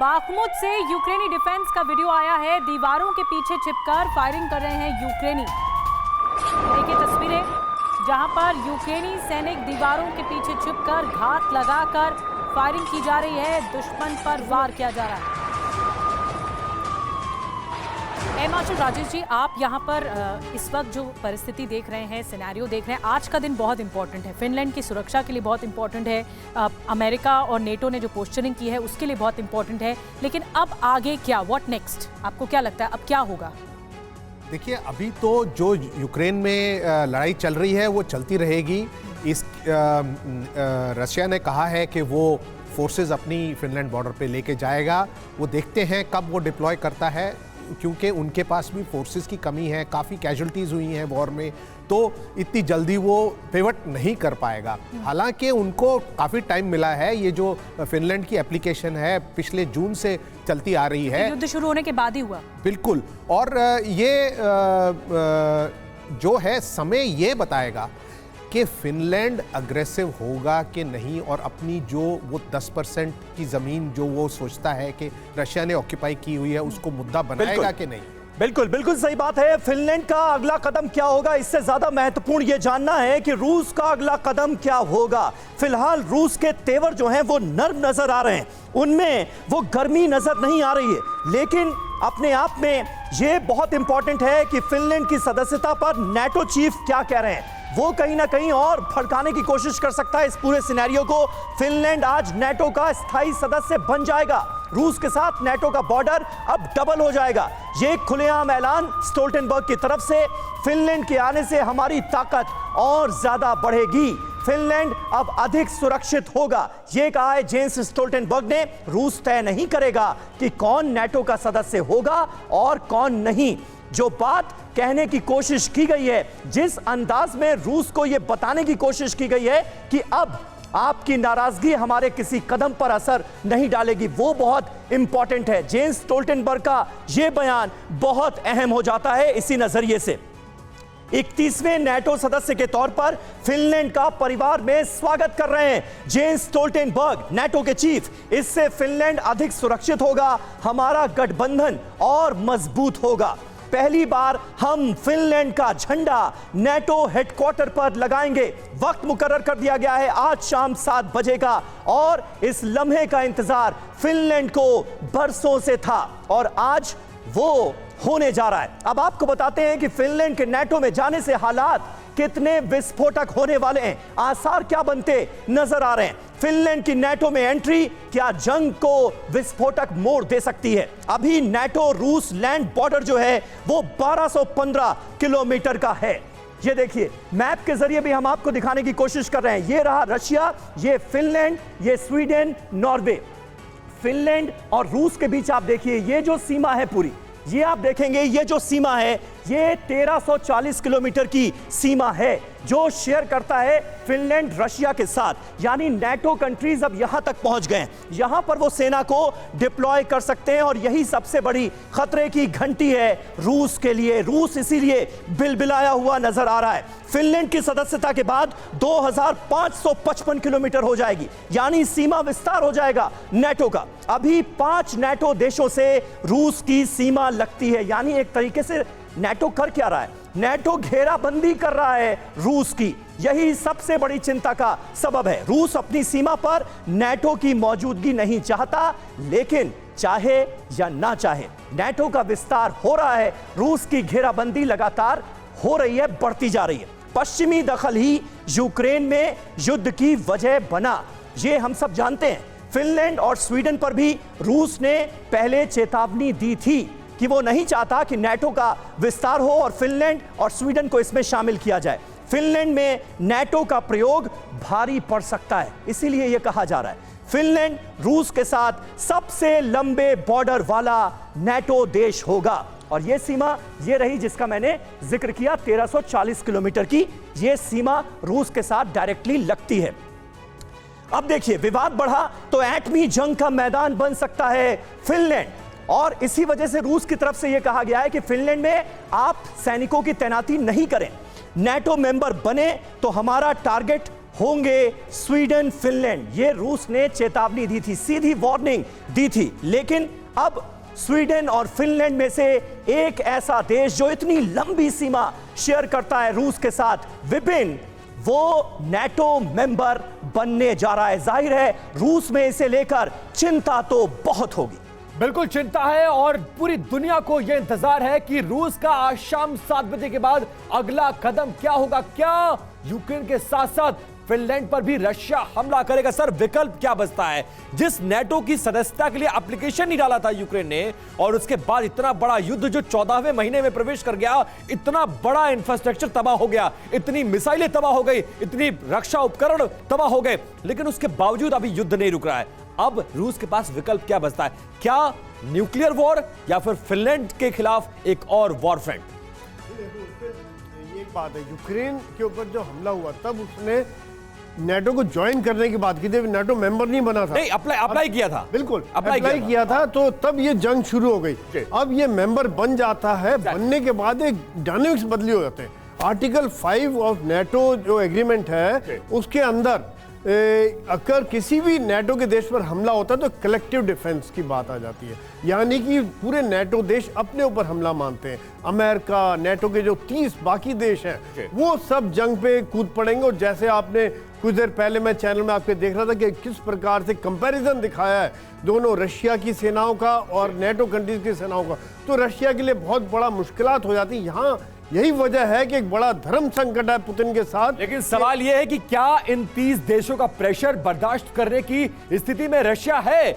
Bakhmut से यूक्रेनी defence का वीडियो आया है। दीवारों के पीछे छिपकर फायरिंग कर रहे हैं यूक्रेनी। देखिए तस्वीरें जहां पर यूक्रेनी सैनिक दीवारों के पीछे छिपकर घात लगाकर फायरिंग की जा रही है, दुश्मन पर वार किया जा रहा है। एयर मार्शल राजेश जी, आप यहाँ पर इस वक्त जो परिस्थिति देख रहे हैं, सिनेरियो देख रहे हैं, आज का दिन बहुत इंपॉर्टेंट है, फिनलैंड की सुरक्षा के लिए बहुत इंपॉर्टेंट है, अमेरिका और नेटो ने जो पोस्चरिंग की है उसके लिए बहुत इंपॉर्टेंट है, लेकिन अब आगे क्या, व्हाट नेक्स्ट, आपको क्या लगता है अब क्या होगा? देखिए, अभी तो जो यूक्रेन में लड़ाई चल रही है वो चलती रहेगी। इस रशिया ने कहा है कि वो फोर्सेस अपनी फिनलैंड बॉर्डर पे लेके जाएगा। वो देखते हैं कब वो डिप्लॉय करता है, क्योंकि उनके पास भी फोर्सेस की कमी है, काफ़ी कैजुअल्टीज़ हुई हैं वॉर में, तो इतनी जल्दी वो पिवट नहीं कर पाएगा। हालांकि उनको काफ़ी टाइम मिला है। ये जो फिनलैंड की एप्लीकेशन है पिछले जून से चलती आ रही है, युद्ध शुरू होने के बाद ही हुआ। बिल्कुल, और ये जो है समय ये बताएगा कि फिनलैंड अग्रेसिव होगा कि नहीं, और अपनी जो वो 10% की ज़मीन जो वो सोचता है कि रशिया ने ऑक्यूपाई की हुई है उसको मुद्दा बनाएगा कि नहीं। बिल्कुल बिल्कुल सही बात है। फिनलैंड का अगला कदम क्या होगा, इससे ज्यादा महत्वपूर्ण यह जानना है कि रूस का अगला कदम क्या होगा। फिलहाल रूस के तेवर जो हैं वो नर्म नजर आ रहे हैं, उनमें वो गर्मी नजर नहीं आ रही है, लेकिन अपने आप में यह बहुत इंपॉर्टेंट है कि फिनलैंड की सदस्यता पर नाटो चीफ क्या कह रहे हैं। वो कहीं ना कहीं और भड़काने की कोशिश कर सकता है इस पूरे सिनेरियो को। फिनलैंड आज नाटो का स्थायी सदस्य बन जाएगा। रूस के साथ नाटो का बॉर्डर अब डबल हो जाएगा। ये खुलेआम ऐलान स्टोल्टनबर्ग की तरफ से। फिनलैंड के आने से हमारी ताकत और ज्यादा बढ़ेगी, फिनलैंड अब अधिक सुरक्षित होगा, यह कहा है जेन्स स्टोल्टनबर्ग ने। रूस तय नहीं करेगा कि कौन नाटो का सदस्य होगा और कौन नहीं। जो बात कहने की कोशिश की गई है, जिस अंदाज में रूस को यह बताने की कोशिश की गई है कि अब आपकी नाराजगी हमारे किसी कदम पर असर नहीं डालेगी, वो बहुत इंपॉर्टेंट है। जेन्स स्टोल्टनबर्ग का यह बयान बहुत अहम हो जाता है इसी नजरिए से। 31वें नाटो सदस्य के तौर पर फिनलैंड का परिवार में स्वागत कर रहे हैं जेन्स स्टोल्टनबर्ग, नाटो के चीफ। इससे फिनलैंड अधिक सुरक्षित होगा, हमारा गठबंधन और मजबूत होगा। पहली बार हम फिनलैंड का झंडा नाटो हेडक्वार्टर पर लगाएंगे। वक्त मुकर्रर कर दिया गया है आज शाम 7 बजे का, और इस लम्हे का इंतजार फिनलैंड को बरसों से था और आज वो होने जा रहा है। अब आपको बताते हैं कि फिनलैंड के नाटो में जाने से हालात कितने विस्फोटक होने वाले हैं, आसार क्या बनते नजर आ रहे हैं। फिनलैंड की नाटो में एंट्री क्या जंग को विस्फोटक मोड़ दे सकती है। अभी नाटो रूस लैंड बॉर्डर जो है वो 1215 किलोमीटर का है। ये देखिए, मैप के जरिए भी हम आपको दिखाने की कोशिश कर रहे हैं। ये रहा रशिया, ये फिनलैंड, ये स्वीडन, नॉर्वे। फिनलैंड और रूस के बीच आप देखिए ये जो सीमा है पूरी, ये आप देखेंगे ये जो सीमा है ये 1340 किलोमीटर की सीमा है जो शेयर करता है फिनलैंड रशिया के साथ। यानी नाटो कंट्रीज अब यहां तक पहुंच गए हैं, यहां पर वो सेना को डिप्लॉय कर सकते हैं, और यही सबसे बड़ी खतरे की घंटी है रूस के लिए। रूस इसीलिए बिलबिलाया हुआ नजर आ रहा है। फिनलैंड की सदस्यता के बाद 2555 किलोमीटर हो जाएगी, यानी सीमा विस्तार हो जाएगा नाटो का। अभी 5 नाटो देशों से रूस की सीमा लगती है, यानी एक तरीके से नाटो कर क्या रहा है, नाटो घेराबंदी कर रहा है रूस की। यही सबसे बड़ी चिंता का सबब है। रूस अपनी सीमा पर नाटो की मौजूदगी नहीं चाहता, लेकिन चाहे या ना चाहे नाटो का विस्तार हो रहा है। रूस की घेराबंदी लगातार हो रही है, बढ़ती जा रही है। पश्चिमी दखल ही यूक्रेन में युद्ध की वजह बना, ये हम सब जानते हैं। फिनलैंड और स्वीडन पर भी रूस ने पहले चेतावनी दी थी कि वो नहीं चाहता कि नाटो का विस्तार हो और फिनलैंड और स्वीडन को इसमें शामिल किया जाए। फिनलैंड में नाटो का प्रयोग भारी पड़ सकता है, इसीलिए यह कहा जा रहा है फिनलैंड रूस के साथ सबसे लंबे बॉर्डर वाला नाटो देश होगा। और यह सीमा ये रही जिसका मैंने जिक्र किया, 1340 किलोमीटर की यह सीमा रूस के साथ डायरेक्टली लगती है। अब देखिए, विवाद बढ़ा तो एटमी जंग का मैदान बन सकता है फिनलैंड, और इसी वजह से रूस की तरफ से यह कहा गया है कि फिनलैंड में आप सैनिकों की तैनाती नहीं करें। नाटो मेंबर बने तो हमारा टारगेट होंगे स्वीडन फिनलैंड। ये रूस ने चेतावनी दी थी, सीधी वार्निंग दी थी। लेकिन अब स्वीडन और फिनलैंड में से एक ऐसा देश जो इतनी लंबी सीमा शेयर करता है रूस के साथ, विपिन, वो नेटो मेंबर बनने जा रहा है। जाहिर है रूस में इसे लेकर चिंता तो बहुत होगी। बिल्कुल चिंता है और पूरी दुनिया को यह इंतजार है कि रूस का आज शाम 7 बजे के बाद अगला कदम क्या होगा। क्या यूक्रेन के साथ साथ फिनलैंड पर भी रशिया हमला करेगा? सर, विकल्प क्या बचता है? जिस नेटो की सदस्यता के लिए एप्लीकेशन नहीं डाला था यूक्रेन ने, और उसके बाद इतना बड़ा युद्ध जो 14वें महीने में प्रवेश कर गया, इतना बड़ा इंफ्रास्ट्रक्चर तबाह हो गया, इतनी मिसाइलें तबाह हो गई, इतनी रक्षा उपकरण तबाह हो गए, लेकिन उसके बावजूद अभी युद्ध नहीं रुक रहा है। अब रूस के पास विकल्प क्या बचता है? क्या न्यूक्लियर वॉर या फिर फिनलैंड के खिलाफ एक और वॉर फ्रंट? ये बात है, यूक्रेन के ऊपर जो हमला हुआ तब उसने नेटो को ज्वाइन करने की बात की थी। नेटो मेंबर नहीं बना था, नहीं, अप्लाई किया था, बिल्कुल अप्लाई किया था, तो तब ये जंग शुरू हो गई। अब ये मेंबर बन जाता है, बनने के बाद एक डायनामिक्स बदली हो जाते हैं। आर्टिकल 5 ऑफ नेटो जो एग्रीमेंट है उसके अंदर अगर किसी भी नेटो के देश पर हमला होता है तो कलेक्टिव डिफेंस की बात आ जाती है, यानी कि पूरे नेटो देश अपने ऊपर हमला मानते हैं। अमेरिका, नेटो के जो 30 बाकी देश हैं वो सब जंग पे कूद पड़ेंगे। और जैसे आपने कुछ देर पहले मैं चैनल में आपके देख रहा था कि किस प्रकार से कंपैरिजन दिखाया है दोनों रशिया की सेनाओं का और नेटो कंट्रीज की सेनाओं का, तो रशिया के लिए बहुत बड़ा मुश्किलात हो जाती है। यहाँ यही वजह है कि एक बड़ा धर्म संकट है पुतिन के साथ। लेकिन सवाल यह है कि क्या इन 30 देशों का प्रेशर बर्दाश्त करने की स्थिति में रशिया है?